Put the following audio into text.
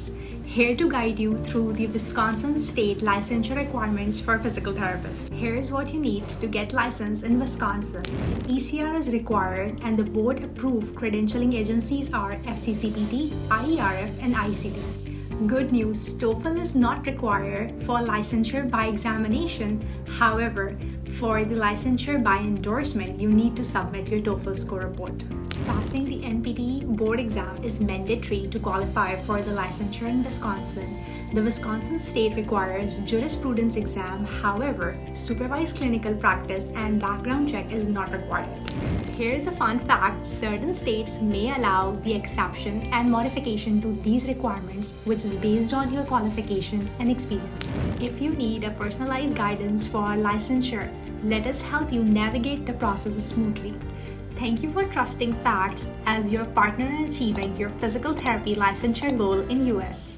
facts, here to guide you through the Wisconsin state licensure requirements for physical therapists. Here's what you need to get licensed in Wisconsin. ECR is required and the board-approved credentialing agencies are FCCPT, IERF, and ICD. Good news, TOEFL is not required for licensure by examination. However, for the licensure by endorsement, you need to submit your TOEFL score report. Passing the NPTE board exam is mandatory to qualify for the licensure in Wisconsin. The Wisconsin state requires jurisprudence exam. However, supervised clinical practice and background check is not required. Here's a fun fact: certain states may allow the exception and modification to these requirements, which is based on your qualification and experience. If you need a personalized guidance for licensure, let us help you navigate the process smoothly. Thank you for trusting Facts as your partner in achieving your physical therapy licensure goal in US.